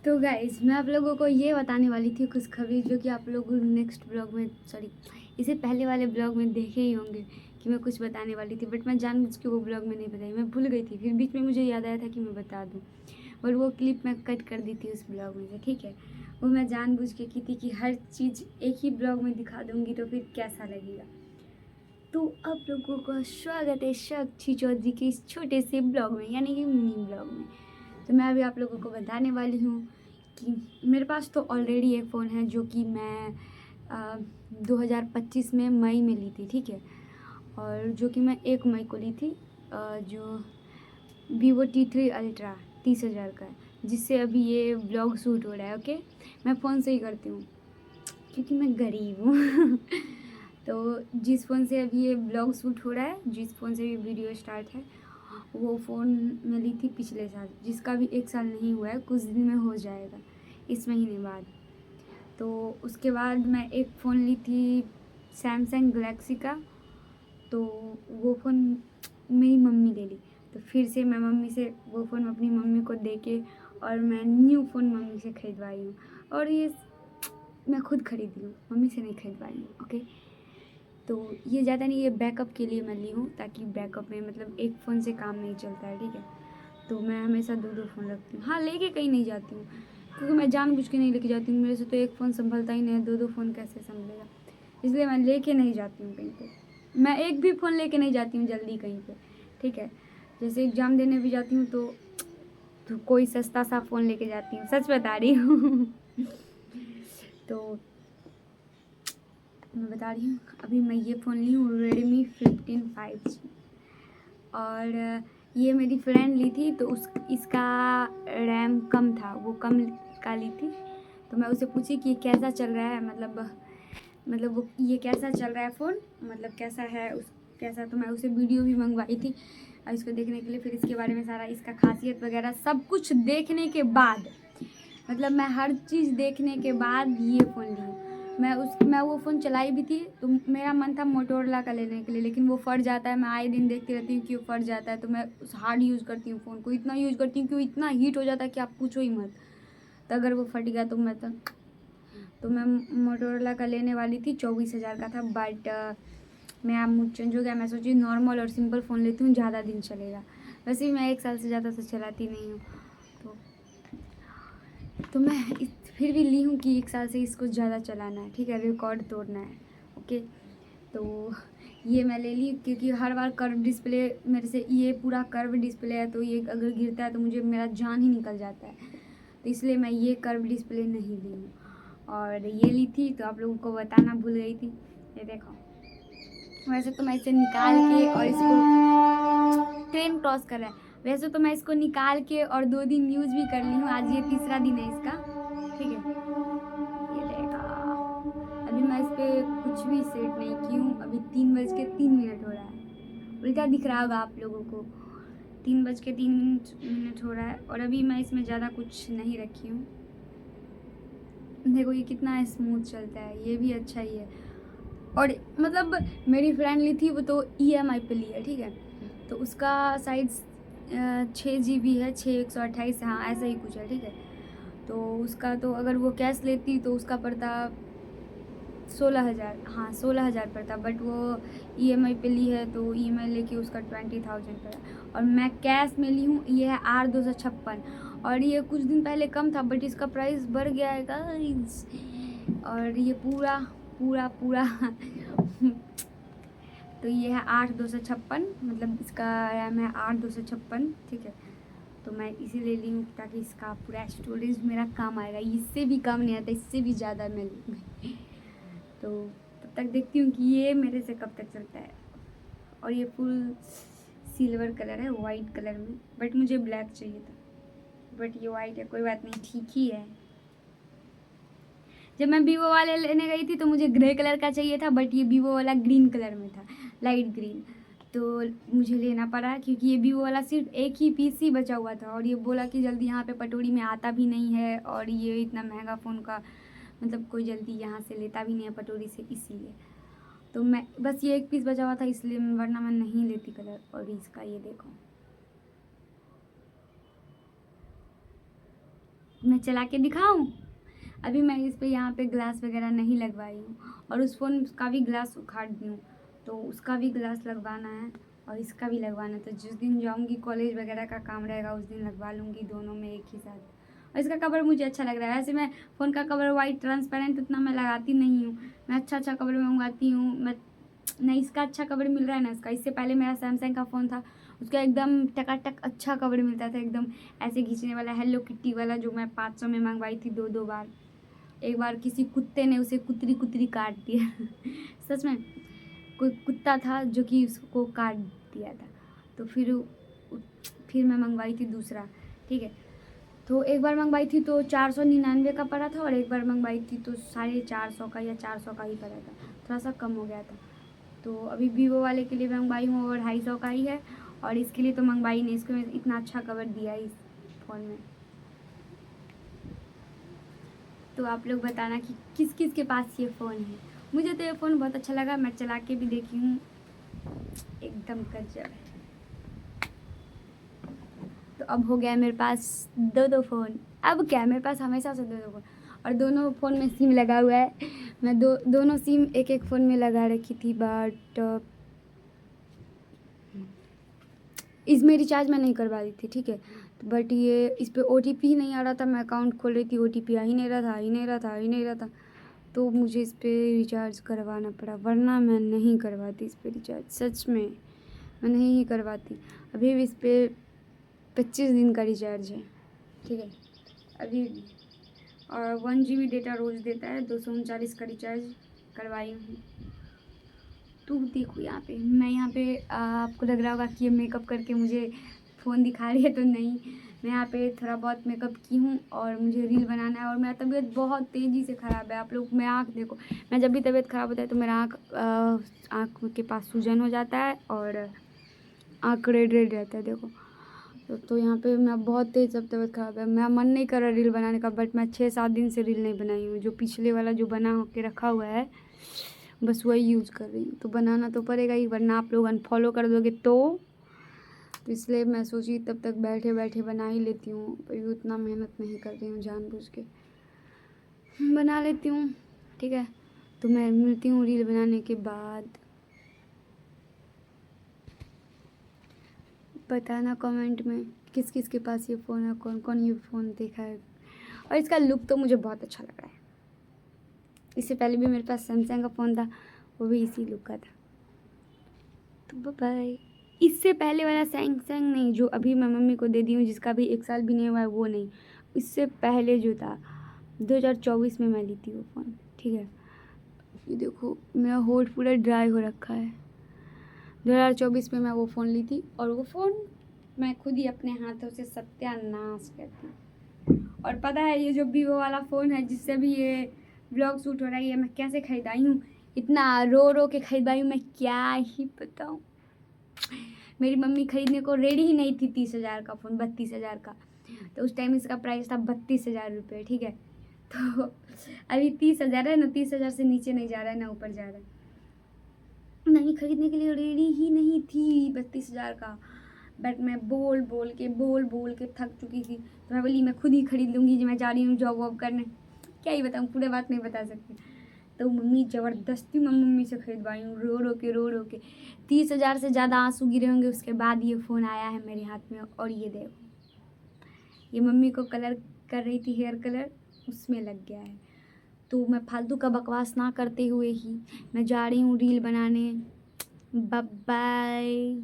तो गाइस मैं आप लोगों को ये बताने वाली थी खुशखबरी, जो कि आप लोग नेक्स्ट ब्लॉग में इससे पहले वाले ब्लॉग में देखे ही होंगे कि मैं कुछ बताने वाली थी, बट मैं जानबूझ के वो ब्लॉग में नहीं बताई, मैं भूल गई थी। फिर बीच में मुझे याद आया था कि मैं बता दूँ, और वो क्लिप मैं कट कर दी थी उस ब्लॉग में से, ठीक है। वो मैं जानबूझ के की थी कि हर चीज़ एक ही ब्लॉग में दिखा दूँगी तो फिर कैसा लगेगा। तो आप लोगों का स्वागत है साक्षी चौधरी के इस छोटे से ब्लॉग में, यानी कि मिनी ब्लॉग में। तो मैं अभी आप लोगों को बताने वाली हूँ कि मेरे पास तो ऑलरेडी एक फ़ोन है, जो कि मैं 2025 में मई में ली थी, ठीक है। और जो कि मैं 1 मई को ली थी, जो Vivo T3 अल्ट्रा 30,000 का है, जिससे अभी ये ब्लॉग शूट हो रहा है। ओके, मैं फ़ोन से ही करती हूँ क्योंकि मैं गरीब हूँ तो जिस फ़ोन से अभी ये ब्लॉग शूट हो रहा है, जिस फ़ोन से ये वीडियो स्टार्ट है, वो फ़ोन मैं ली थी पिछले साल, जिसका भी 1 साल नहीं हुआ है, कुछ दिन में हो जाएगा, इस महीने बाद। तो उसके बाद मैं एक फ़ोन ली थी सैमसंग गैलेक्सी का, तो वो फ़ोन मेरी मम्मी ले ली। तो फिर से मैं मम्मी से वो फ़ोन अपनी मम्मी को दे के, और मैं न्यू फ़ोन मम्मी से खरीदवाई हूँ, और ये मैं खुद खरीदी हूँ, मम्मी से नहीं खरीदवाई हूँ। ओके, तो ये ज़्यादा नहीं, ये बैकअप के लिए मैं ली हूँ, ताकि बैकअप में मतलब एक फ़ोन से काम नहीं चलता है, ठीक है। तो मैं हमेशा 2-2 फ़ोन रखती हूँ। हाँ, लेके कहीं नहीं जाती हूँ, क्योंकि मैं जानबूझ के नहीं लेके जाती हूँ, मेरे से तो एक फ़ोन संभलता ही नहीं है, 2-2 फ़ोन कैसे संभलेगा, इसलिए मैं लेके नहीं जाती हूँ कहीं पे। मैं एक भी फ़ोन लेके नहीं जाती हूँ जल्दी कहीं पे, ठीक है। जैसे एग्ज़ाम देने भी जाती हूँ तो कोई सस्ता सा फ़ोन लेके जाती हूँ, सच बता रही हूँ तो मैं बता रही हूँ, अभी मैं ये फ़ोन ली हूँ Redmi 15 5G, और ये मेरी फ्रेंड ली थी, तो इसका रैम कम था, वो कम का ली थी। तो मैं उसे पूछी कि कैसा चल रहा है, मतलब वो ये कैसा चल रहा है फ़ोन, मतलब कैसा है कैसा। तो मैं उसे वीडियो भी मंगवाई थी और इसको देखने के लिए, फिर इसके बारे में सारा, इसका खासियत वगैरह सब कुछ देखने के बाद, मतलब मैं हर चीज़ देखने के बाद ये फ़ोन ली हूँ। मैं वो फ़ोन चलाई भी थी, तो मेरा मन था मोटोरोला का लेने के लिए, लेकिन वो फट जाता है। मैं आए दिन देखती रहती हूँ कि वो फट जाता है, तो मैं उस हार्ड यूज़ करती हूँ फ़ोन को, इतना यूज़ करती हूँ कि वो इतना हीट हो जाता है कि आप पूछो ही मत। तो अगर वो फट गया तो मैं मोटोरोला का लेने वाली थी, 24,000 का था, बट मेरा मूड चेंज हो गया। मैं सोची नॉर्मल और सिंपल फ़ोन लेती हूँ, ज़्यादा दिन चलेगा। वैसे भी मैं 1 साल से ज़्यादा तो चलाती नहीं हूँ, तो मैं फिर भी ली हूँ कि 1 साल से इसको ज़्यादा चलाना है, ठीक है, रिकॉर्ड तोड़ना है। ओके, तो ये मैं ले ली, क्योंकि हर बार कर्व डिस्प्ले मेरे से, ये पूरा कर्व डिस्प्ले है, तो ये अगर गिरता है तो मुझे मेरा जान ही निकल जाता है, तो इसलिए मैं ये कर्व डिस्प्ले नहीं ली हूँ। और ये ली थी, तो आप लोगों को बताना भूल गई थी, ये देखो। वैसे तो मैं इसे निकाल के, और इसको ट्रेन क्रॉस कर रहा है, वैसे तो मैं इसको निकाल के और 2 दिन यूज़ भी कर ली हूँ, आज ये तीसरा दिन है इसका, ठीक है। ये देखा, अभी मैं इस पे कुछ भी सेट नहीं की हूँ, अभी 3:03 हो रहा है, उल्टा दिख रहा होगा आप लोगों को, 3:03 हो रहा है, और अभी मैं इसमें ज़्यादा कुछ नहीं रखी हूँ। देखो ये कितना स्मूथ चलता है, ये भी अच्छा ही है। और मतलब मेरी फ्रेंड ली थी, वो तो EMI पे ली है, ठीक है। तो उसका साइज़ 6 GB है, 6/128, हाँ ऐसा ही कुछ है, ठीक है। तो उसका तो अगर वो कैश लेती तो उसका पड़ता 16,000, हाँ 16,000 पड़ता, बट वो EMI पे ली है, तो EMI लेके उसका 20,000 पड़ा। और मैं कैश में ली हूँ, ये है R256, और ये कुछ दिन पहले कम था, बट इसका प्राइस बढ़ गया है गाइस। और ये पूरा पूरा पूरा तो ये है 8,256, मतलब इसका रैम है 8,256, ठीक है। तो मैं इसीलिए ली हूँ ताकि इसका पूरा स्टोरेज मेरा काम आएगा, इससे भी कम नहीं आता, इससे भी ज़्यादा मैं लूँगी तो तब तक देखती हूँ कि ये मेरे से कब तक चलता है। और ये फुल सिल्वर कलर है, वाइट कलर में, बट मुझे ब्लैक चाहिए था, बट ये वाइट है, कोई बात नहीं, ठीक ही है। जब मैं Vivo वाले लेने गई थी तो मुझे ग्रे कलर का चाहिए था, बट ये Vivo वाला ग्रीन कलर में था, लाइट ग्रीन, तो मुझे लेना पड़ा, क्योंकि ये Vivo वाला सिर्फ एक ही पीस ही बचा हुआ था, और ये बोला कि जल्दी यहाँ पे पटोरी में आता भी नहीं है, और ये इतना महंगा फ़ोन का मतलब कोई जल्दी यहाँ से लेता भी नहीं है पटोरी से, इसीलिए तो मैं बस ये एक पीस बचा हुआ था, इसलिए वरना मैं नहीं लेती कलर। और इसका ये देखो, मैं चला के दिखाऊँ। अभी मैं इस पे यहाँ पे ग्लास वगैरह नहीं लगवाई हूँ और उस फ़ोन का भी ग्लास उखाड़ दी हूँ, तो उसका भी ग्लास लगवाना है और इसका भी लगवाना है। तो जिस दिन जाऊँगी कॉलेज वगैरह का काम रहेगा उस दिन लगवा लूँगी दोनों में एक ही साथ। और इसका कवर मुझे अच्छा लग रहा है। वैसे मैं फ़ोन का कवर वाइट ट्रांसपेरेंट उतना मैं लगाती नहीं हूँ, मैं अच्छा कवर मंगवाती हूँ। मैं नहीं, इसका अच्छा कवर मिल रहा है ना इसका। इससे पहले मेरा सैमसंग का फ़ोन था, उसका एकदम टकाटक अच्छा कवर मिलता था, एकदम ऐसे खींचने वाला हेलो किट्टी वाला, जो मैं 500 में मंगवाई थी 2 बार। एक बार किसी कुत्ते ने उसे कुतरी कुतरी काट दिया सच में कोई कुत्ता था जो कि उसको काट दिया था। तो फिर मैं मंगवाई थी दूसरा, ठीक है। तो एक बार मंगवाई थी तो 499 का पड़ा था और एक बार मंगवाई थी तो 450 का या 400 का ही पड़ा था, थोड़ा सा कम हो गया था। तो अभी वीवो वाले के लिए मंगवाई हूँ और 250 का ही है, और इसके लिए तो मंगवाई नहीं, इसको इतना अच्छा कवर दिया है इस फ़ोन में। तो आप लोग बताना कि किस किस के पास ये फ़ोन है। मुझे तो ये फ़ोन बहुत अच्छा लगा, मैं चला के भी देखी हूँ, एकदम गजब है। तो अब हो गया मेरे पास 2 फ़ोन। अब क्या, मेरे पास हमेशा से 2 फ़ोन, और दोनों फ़ोन में सिम लगा हुआ है। मैं दोनों सिम एक फ़ोन में लगा रखी थी, बट इसमें रिचार्ज मैं नहीं करवा रही थी, ठीक है। बट ये इस पर OTP ही नहीं आ रहा था। मैं अकाउंट खोल रही थी, OTP आ ही नहीं रहा था। तो मुझे इस पर रिचार्ज करवाना पड़ा, वरना मैं नहीं करवाती इस पर रिचार्ज। सच में मैं नहीं ही करवाती। अभी भी इस पर 25 दिन का रिचार्ज है, ठीक है अभी। और 1 GB डेटा रोज़ देता है, 239 का रिचार्ज करवाई हूँ। तो देखो यहाँ पे मैं आपको लग रहा होगा कि ये मेकअप करके मुझे फ़ोन दिखा रही है, तो नहीं, मैं यहाँ पे थोड़ा बहुत मेकअप की हूँ और मुझे रील बनाना है। और मेरा तबीयत बहुत तेज़ी से ख़राब है। आप लोग, मैं आँख देखो, मैं जब भी तबीयत ख़राब होता है तो मेरा आँख के पास सूजन हो जाता है और आँख रेड रेड रहता है, देखो। तो यहाँ पे मैं बहुत तेज़, जब तबीयत ख़राब है, मेरा मन नहीं कर रहा रील बनाने का, बट मैं 6-7 दिन से रील नहीं बनाई हूँ। जो पिछले वाला जो बना के रखा हुआ है, बस वही यूज़ कर रही हूँ। तो बनाना तो पड़ेगा ही, वरना आप लोग अनफॉलो कर दोगे तो इसलिए मैं सोची तब तक बैठे बैठे बना ही लेती हूँ। पर उतना मेहनत नहीं कर रही हूँ, जानबूझ के बना लेती हूँ, ठीक है। तो मैं मिलती हूँ रील बनाने के बाद। बताना कमेंट में किस किस के पास ये फ़ोन है, कौन कौन ये फ़ोन देखा है। और इसका लुक तो मुझे बहुत अच्छा लग रहा है। इससे पहले भी मेरे पास सैमसंग का फ़ोन था, वो भी इसी लुक का था। तो बाय। इससे पहले वाला सैमसंग नहीं, जो अभी मैं मम्मी को दे दी हूँ, जिसका भी 1 साल भी नहीं हुआ है, वो नहीं। इससे पहले जो था 2024 में मैं ली थी वो फ़ोन, ठीक है। ये देखो मेरा होठ पूरा ड्राई हो रखा है। 2024 में मैं वो फ़ोन ली थी और वो फ़ोन मैं खुद ही अपने हाथों से सत्यानाश करती। और पता है ये जो वीवो वाला फ़ोन है, जिससे भी ये ब्लॉग शूट हो रहा है, ये मैं कैसे खरीदाई हूँ। इतना रो रो के खरीदाई हूँ, मैं क्या ही बताऊँ। मेरी मम्मी खरीदने को रेडी ही नहीं थी 30,000 का फ़ोन, 32,000 का। तो उस टाइम इसका प्राइस था 32,000 रुपये, ठीक है। तो अभी 30,000 है ना, 30,000 से नीचे नहीं जा रहा है ना ऊपर जा रहा है। नहीं, खरीदने के लिए रेडी ही नहीं थी 32,000 का, बट मैं बोल बोल के थक चुकी थी। तो मैं बोली मैं खुद ही खरीद लूँगी, जो मैं जा रही हूँ जॉब वॉब करने। क्या ही बताऊँ, पूरे बात नहीं बता सकती। तो मम्मी ज़बरदस्ती मैं मम्मी से खरीदवाई हूँ, रो रो के 30,000 से ज़्यादा आंसू गिरे होंगे। उसके बाद ये फ़ोन आया है मेरे हाथ में। और ये देखो, ये मम्मी को कलर कर रही थी, हेयर कलर, उसमें लग गया है। तो मैं फालतू का बकवास ना करते हुए ही मैं जा रही हूँ रील बनाने। Bye bye.